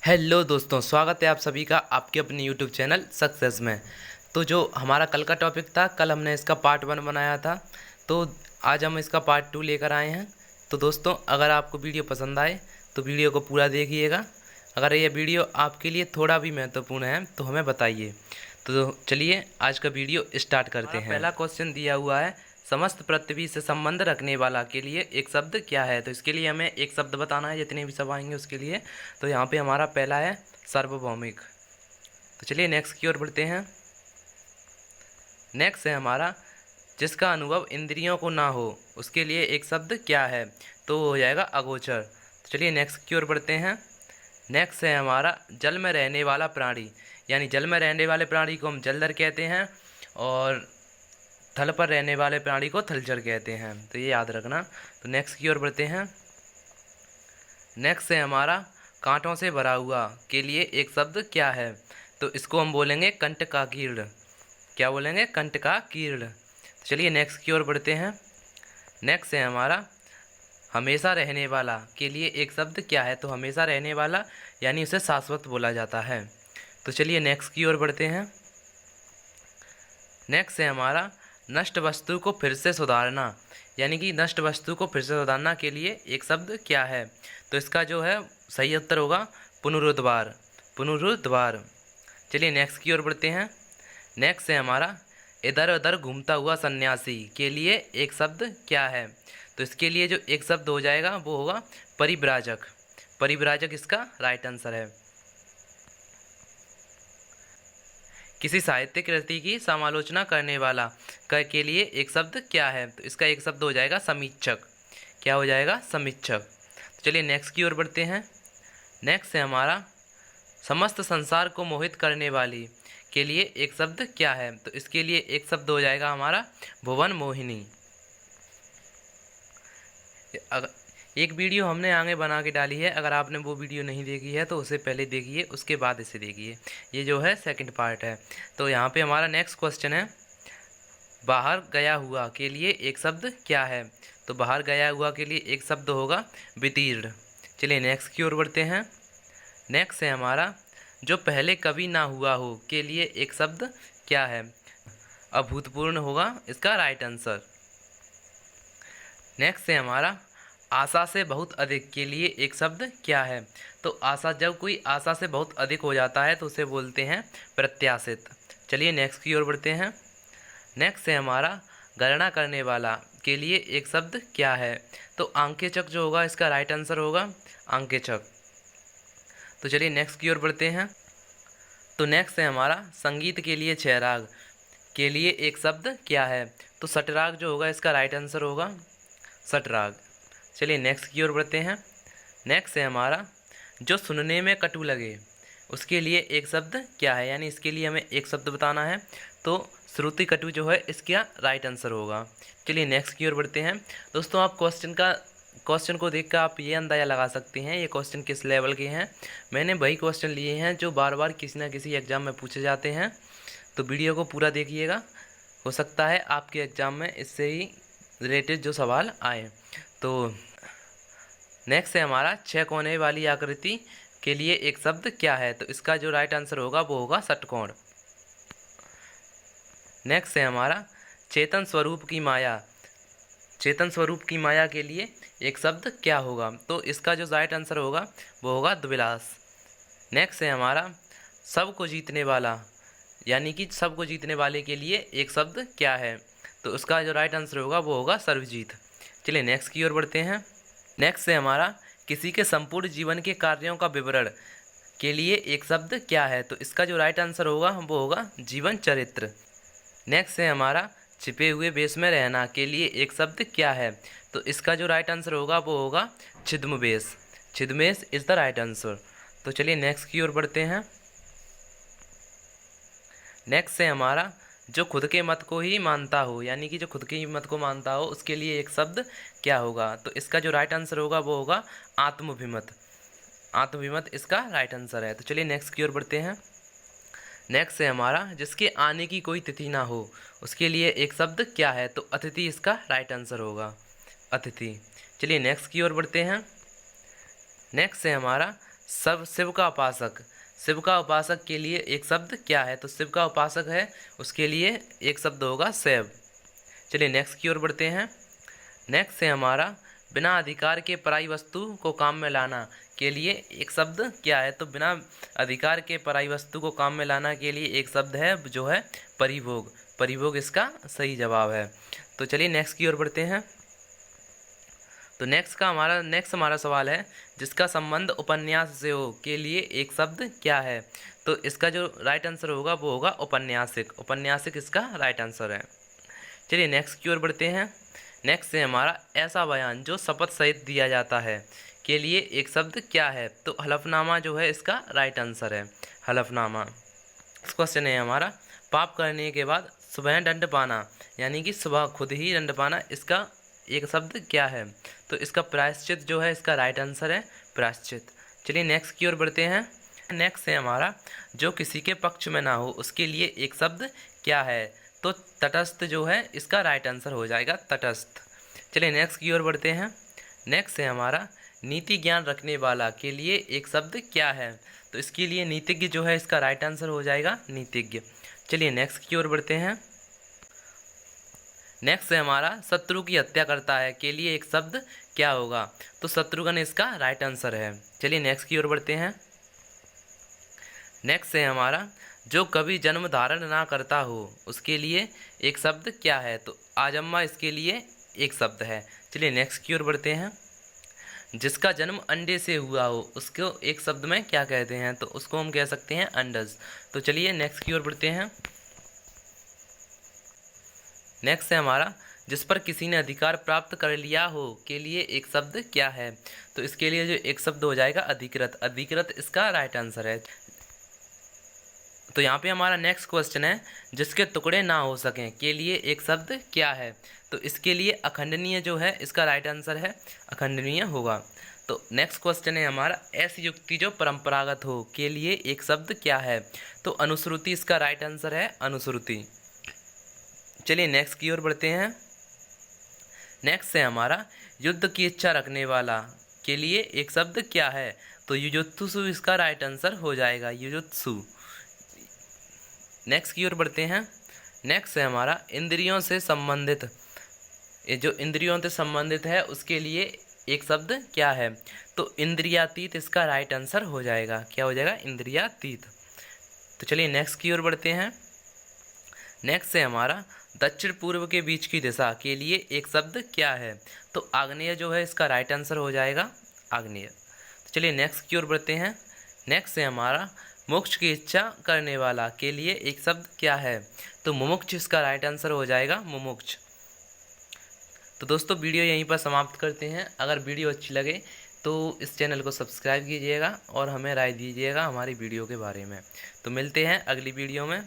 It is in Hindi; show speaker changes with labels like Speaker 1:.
Speaker 1: हेलो दोस्तों, स्वागत है आप सभी का आपके अपने यूट्यूब चैनल सक्सेस में। तो जो हमारा कल का टॉपिक था, कल हमने इसका पार्ट 1 बनाया था, तो आज हम इसका पार्ट 2 लेकर आए हैं। तो दोस्तों, अगर आपको वीडियो पसंद आए तो वीडियो को पूरा देखिएगा। अगर ये वीडियो आपके लिए थोड़ा भी महत्वपूर्ण है तो हमें बताइए। तो चलिए आज का वीडियो स्टार्ट करते हैं। पहला क्वेश्चन दिया हुआ है, समस्त पृथ्वी से संबंध रखने वाला के लिए एक शब्द क्या है। तो इसके लिए हमें एक शब्द बताना है, जितने भी सब आएंगे उसके लिए। तो यहाँ पे हमारा पहला है सार्वभौमिक। तो चलिए नेक्स्ट की ओर बढ़ते हैं। नेक्स्ट है हमारा, जिसका अनुभव इंद्रियों को ना हो उसके लिए एक शब्द क्या है। तो वो हो जाएगा अगोचर। तो चलिए नेक्स्ट की ओर बढ़ते हैं। नेक्स्ट है हमारा, जल में रहने वाला प्राणी, यानी जल में रहने वाले प्राणी को हम जलधर कहते हैं और थल पर रहने वाले प्राणी को थलचर कहते हैं। तो ये याद रखना। तो नेक्स्ट की ओर बढ़ते हैं। नेक्स्ट है हमारा, कांटों से भरा हुआ के लिए एक शब्द क्या है। तो इसको हम बोलेंगे कंटकाकीर्ण। क्या बोलेंगे? कंटकाकीर्ण। तो चलिए नेक्स्ट की ओर बढ़ते हैं। नेक्स्ट है हमारा, हमेशा रहने वाला के लिए एक शब्द क्या है। तो हमेशा रहने वाला यानी उसे शाश्वत बोला जाता है। तो चलिए नेक्स्ट की ओर बढ़ते हैं। नेक्स्ट है हमारा, नष्ट वस्तु को फिर से सुधारना, यानी कि नष्ट वस्तु को फिर से सुधारना के लिए एक शब्द क्या है। तो इसका जो है सही उत्तर होगा पुनरुद्वार। पुनरुद्वार। चलिए नेक्स्ट की ओर बढ़ते हैं। नेक्स्ट है हमारा, इधर उधर घूमता हुआ सन्यासी के लिए एक शब्द क्या है। तो इसके लिए जो एक शब्द हो जाएगा वो होगा परिव्राजक। परिव्राजक इसका राइट आंसर है। किसी साहित्यिक कृति की समालोचना करने वाला के लिए एक शब्द क्या है। तो इसका एक शब्द हो जाएगा समीक्षक। क्या हो जाएगा? समीक्षक। तो चलिए नेक्स्ट की ओर बढ़ते हैं। नेक्स्ट है हमारा, समस्त संसार को मोहित करने वाली के लिए एक शब्द क्या है। तो इसके लिए एक शब्द हो जाएगा हमारा भुवन मोहिनी। एक वीडियो हमने आगे बना के डाली है, अगर आपने वो वीडियो नहीं देखी है तो उसे पहले देखिए, उसके बाद इसे देखिए। ये जो है सेकंड पार्ट है। तो यहाँ पे हमारा नेक्स्ट क्वेश्चन है, बाहर गया हुआ के लिए एक शब्द क्या है। तो बाहर गया हुआ के लिए एक शब्द होगा वितीर्ण। चलिए नेक्स्ट की ओर बढ़ते हैं। नेक्स्ट है हमारा, जो पहले कभी ना हुआ हो के लिए एक शब्द क्या है। अभूतपूर्ण होगा इसका राइट आंसर। नेक्स्ट है हमारा, आशा से बहुत अधिक के लिए एक शब्द क्या है। तो आशा, जब कोई आशा से बहुत अधिक हो जाता है तो उसे बोलते हैं प्रत्याशित। चलिए नेक्स्ट की ओर बढ़ते हैं। नेक्स्ट है हमारा, गणना करने वाला के लिए एक शब्द क्या है। तो आंकेचक जो होगा इसका राइट आंसर होगा आंकेचक। तो चलिए नेक्स्ट की ओर बढ़ते हैं। तो नेक्स्ट है हमारा, संगीत के लिए छह राग के लिए एक शब्द क्या है। तो सटराग जो होगा इसका राइट आंसर होगा सटराग। चलिए नेक्स्ट की ओर बढ़ते हैं। नेक्स्ट है हमारा, जो सुनने में कटु लगे उसके लिए एक शब्द क्या है, यानी इसके लिए हमें एक शब्द बताना है। तो श्रुति कटु जो है इसका राइट आंसर होगा। चलिए नेक्स्ट की ओर बढ़ते हैं। दोस्तों, आप क्वेश्चन को देखकर आप ये अंदाज़ा लगा सकते हैं ये क्वेश्चन किस लेवल के हैं। मैंने वही क्वेश्चन लिए हैं जो बार बार किसी ना किसी एग्ज़ाम में पूछे जाते हैं। तो वीडियो को पूरा देखिएगा, हो सकता है आपके एग्ज़ाम में इससे ही रिलेटेड जो सवाल आए। तो नेक्स्ट है हमारा, छह कोने वाली आकृति के लिए एक शब्द क्या है। तो इसका जो राइट आंसर होगा वो होगा षटकोण। नेक्स्ट है हमारा, चेतन स्वरूप की माया। चेतन स्वरूप की माया के लिए एक शब्द क्या होगा। तो इसका जो राइट आंसर होगा वो होगा द्विलास। नेक्स्ट है हमारा, सबको जीतने वाला, यानी कि सबको जीतने वाले के लिए एक शब्द क्या है। तो उसका जो राइट आंसर होगा वो होगा सर्वजीत। चलिए नेक्स्ट की ओर बढ़ते हैं। नेक्स्ट है हमारा, किसी के संपूर्ण जीवन के कार्यों का विवरण के लिए एक शब्द क्या है। तो इसका जो राइट आंसर होगा वो होगा जीवन चरित्र। नेक्स्ट है हमारा, छिपे हुए वेश में रहना के लिए एक शब्द क्या है। तो इसका जो राइट आंसर होगा वो होगा छिद्मवेश। छिद्मवेश इज द राइट आंसर। तो चलिए नेक्स्ट की ओर बढ़ते हैं। नेक्स्ट है हमारा, जो खुद के मत को ही मानता हो, यानी कि जो खुद के मत को मानता हो उसके लिए एक शब्द क्या होगा। तो इसका जो राइट आंसर होगा वो होगा आत्मभिमत। आत्मभिमत इसका राइट आंसर है। तो चलिए नेक्स्ट की ओर बढ़ते हैं। नेक्स्ट है हमारा, जिसके आने की कोई तिथि ना हो उसके लिए एक शब्द क्या है। तो अतिथि इसका राइट आंसर होगा अतिथि। चलिए नेक्स्ट की ओर बढ़ते हैं। नेक्स्ट है हमारा, सब शिव का उपासक, शिव का उपासक के लिए एक शब्द क्या है? तो शिव का उपासक है उसके लिए एक शब्द होगा शैव। चलिए नेक्स्ट की ओर बढ़ते हैं। नेक्स्ट है हमारा बिना अधिकार के पराई वस्तु को काम में लाना के लिए एक शब्द क्या है? तो बिना अधिकार के पराई वस्तु को काम में लाना के लिए एक शब्द है जो है परिभोग। परिभोग इसका सही जवाब है। तो चलिए नेक्स्ट की ओर बढ़ते हैं। तो नेक्स्ट हमारा सवाल है जिसका संबंध उपन्यास से हो के लिए एक शब्द क्या है? तो इसका जो राइट आंसर होगा वो होगा उपन्यासिक। उपन्यासिक इसका राइट आंसर है। चलिए नेक्स्ट की ओर बढ़ते हैं। नेक्स्ट है हमारा ऐसा बयान जो शपथ सहित दिया जाता है के लिए एक शब्द क्या है? तो हलफनामा जो है इसका राइट आंसर है, हलफनामा। क्वेश्चन है हमारा पाप करने के बाद स्वयं दंड पाना यानी कि सुबह खुद ही दंड पाना, इसका एक शब्द क्या है? तो इसका प्रायश्चित जो है इसका राइट आंसर है प्रायश्चित। चलिए नेक्स्ट की ओर बढ़ते हैं। नेक्स्ट है हमारा जो किसी के पक्ष में ना हो उसके लिए एक शब्द क्या है? तो तटस्थ जो है इसका राइट आंसर हो जाएगा तटस्थ। चलिए नेक्स्ट की ओर बढ़ते हैं। नेक्स्ट है हमारा नीति ज्ञान रखने वाला के लिए एक शब्द क्या है? तो इसके लिए नीतिज्ञ जो है इसका राइट आंसर हो जाएगा नीतिज्ञ। चलिए नेक्स्ट की ओर बढ़ते हैं। नेक्स्ट है हमारा शत्रु की हत्या करता है के लिए एक शब्द क्या होगा? तो शत्रुघ्न इसका राइट आंसर है। चलिए नेक्स्ट की ओर बढ़ते हैं। नेक्स्ट है हमारा जो कभी जन्म धारण ना करता हो उसके लिए एक शब्द क्या है? तो आजम्मा इसके लिए एक शब्द है। चलिए नेक्स्ट की ओर बढ़ते हैं। जिसका जन्म अंडे से हुआ हो उसको एक शब्द में क्या कहते हैं? तो उसको हम कह सकते हैं अंडज। तो चलिए नेक्स्ट की ओर बढ़ते हैं। नेक्स्ट है हमारा जिस पर किसी ने अधिकार प्राप्त कर लिया हो के लिए एक शब्द क्या है? तो इसके लिए जो एक शब्द हो जाएगा अधिकृत। अधिकृत इसका राइट आंसर है। तो यहाँ पे हमारा नेक्स्ट क्वेश्चन है जिसके टुकड़े ना हो सकें के लिए एक शब्द क्या है? तो इसके लिए अखंडनीय जो है इसका राइट आंसर है अखंडनीय होगा। तो नेक्स्ट क्वेश्चन है हमारा ऐसी युक्ति जो परंपरागत हो के लिए एक शब्द क्या है? तो अनुश्रुति इसका राइट आंसर है अनुश्रुति। चलिए नेक्स्ट की ओर बढ़ते हैं। नेक्स्ट है हमारा युद्ध की इच्छा रखने वाला के लिए एक शब्द क्या है? तो युजुत्सु इसका राइट आंसर हो जाएगा युजुत्सु। नेक्स्ट की ओर बढ़ते हैं। नेक्स्ट है हमारा इंद्रियों से संबंधित, ये जो इंद्रियों से संबंधित है उसके लिए एक शब्द क्या है? तो इंद्रियातीत इसका राइट आंसर हो जाएगा। क्या हो जाएगा? इंद्रियातीत। तो चलिए नेक्स्ट की ओर बढ़ते हैं। नेक्स्ट है हमारा दक्षिण पूर्व के बीच की दिशा के लिए एक शब्द क्या है? तो आग्नेय जो है इसका राइट आंसर हो जाएगा आग्नेय। तो चलिए नेक्स्ट की ओर बढ़ते हैं। नेक्स्ट है हमारा मोक्ष की इच्छा करने वाला के लिए एक शब्द क्या है? तो मुमुक्ष इसका राइट आंसर हो जाएगा मुमुक्ष। तो दोस्तों वीडियो यहीं पर समाप्त करते हैं। अगर वीडियो अच्छी लगे तो इस चैनल को सब्सक्राइब कीजिएगा और हमें राय दीजिएगा हमारी वीडियो के बारे में। तो मिलते हैं अगली वीडियो में।